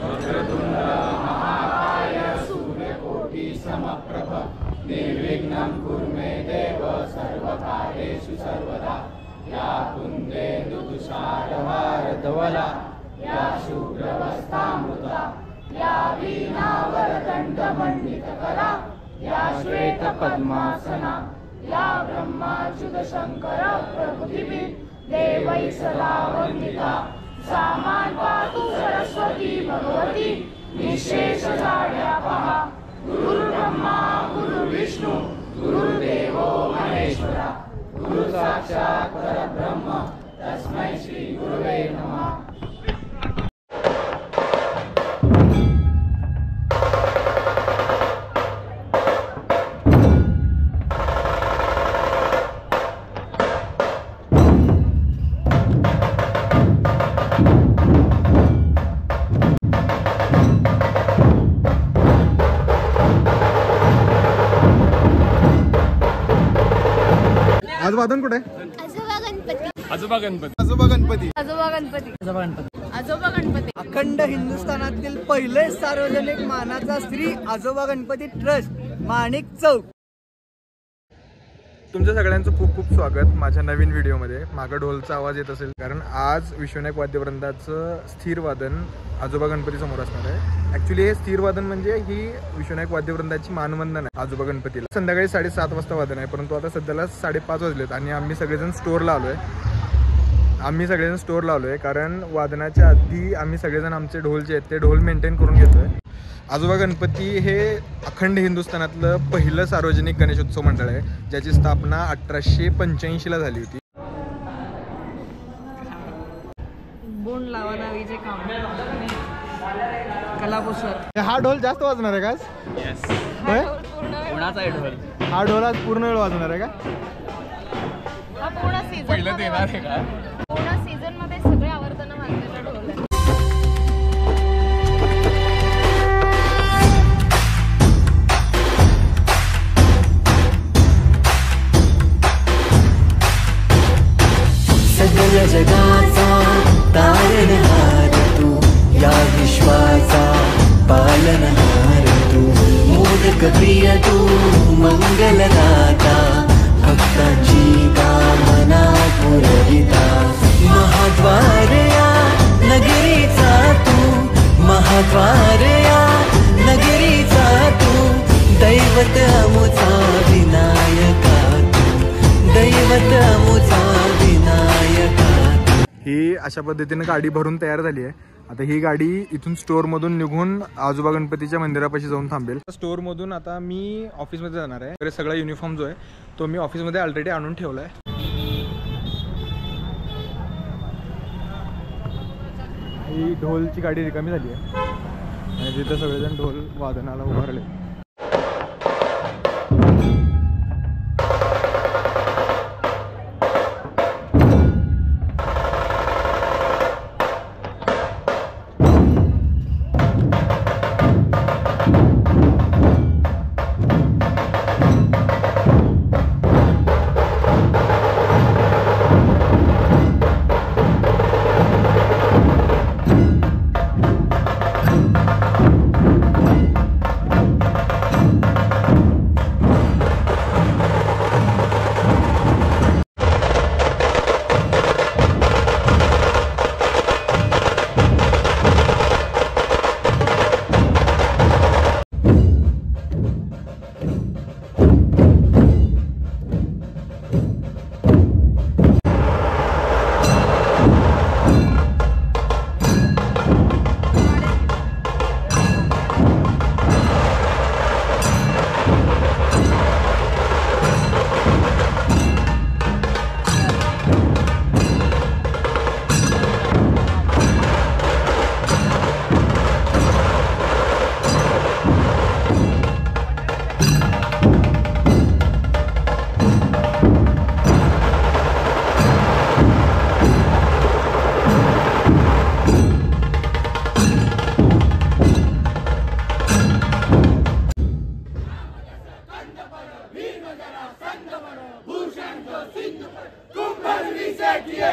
वक्रतुंड महाकाय सूर्यकोटि समप्रभ निर्विघ्नं कुरु मे देव सर्वकार्येषु सर्वदा। या कुन्देन्दु तुषारहारधवला या शुभ्रवस्त्रामृता या वीणावरदण्डमण्डितकरा या श्वेतपद्मासना या ब्रह्माच्युतशङ्कर प्रभृतिभिः देवैः सदा वन्दिता। सा मां पातु सरस्वती भगवती निःशेषजाड्यापहा। गुरुर्ब्रह्मा गुरुर्विष्णु गुरुर्देवो महेश्वरा गुरु साक्षात् परब्रह्म तस्मै श्री गुरुवे नमः। आज वादन कुठे? आजोबा गणपती आजोबा गणपती आजोबा गणपती आजोबा गणपती आजोबा गणपती आजोबा गणपती। अखंड हिंदुस्थानातील पहिले सार्वजनिक मानाचा श्री आजोबा गणपती ट्रस्ट माणिक चौक। तुमच्या सगळ्यांचं खूप खूप स्वागत माझ्या नवीन व्हिडिओमध्ये। मागं ढोलचा आवाज येत असेल कारण आज विश्वनायक वाद्यवृंदाचं स्थिर वादन आजोबा गणपती समोर असणार आहे। ऍक्च्युली हे स्थिर वादन म्हणजे ही विश्वनायक वाद्यवृंदाची मानवंदन आहे आजोबा गणपतीला। संध्याकाळी 7:30 वाजता वादन आहे, परंतु आता सध्याला 5:30 वाजलेत आणि आम्ही सगळेजण स्टोअरला आलोय कारण वादनाच्या आधी आम्ही सगळेजण आमचे ढोल जे आहेत ते ढोल मेंटेन करून घेतोय। आजोबा गणपती हे अखंड हिंदुस्थानातलं पहिलं सार्वजनिक गणेशोत्सव मंडळ आहे, ज्याची स्थापना 1885 ला झाली होती। बोंड लावा नावीचे काम कलाकुसर। हा ढोल जास्त वाजणार आहे का? यस, कोणाचा आहे ढोल? हा ढोल आज पूर्ण वेळ वाजणार आहे का? हा पूर्ण सीझन पहिलं देणार आहे का? पूर्ण सीझन मध्ये सगळे आवर्तन वाजलेला ढोल आहे। सगळ जगाचा तारणहार तू, या विश्वाचा पालनहार तू, मोदक प्रिय तू, मंगलदाता, भक्तांची कामना पुरविता। महाद्वार या नगरीचा तू, महाद्वार या नगरीचा तू, दैवत अमुचा विनायका तू, दैवत अमुचा विनायका। ही अशा पद्धतीने गाडी भरून तयार झाली आहे। आता ही गाडी इथून स्टोअर मधून निघून आजोबा गणपतीच्या मंदिरापाशी जाऊन थांबेल। स्टोअर मधून आता मी ऑफिसमध्ये जाणार आहे। तर सगळा युनिफॉर्म जो आहे तो मी ऑफिसमध्ये ऑलरेडी आणून ठेवलाय। ही ढोलची गाडी रिकामी झाली आहे आणि तिथं सगळेजण ढोल वादनाला उभारले। कुंभल विषय किए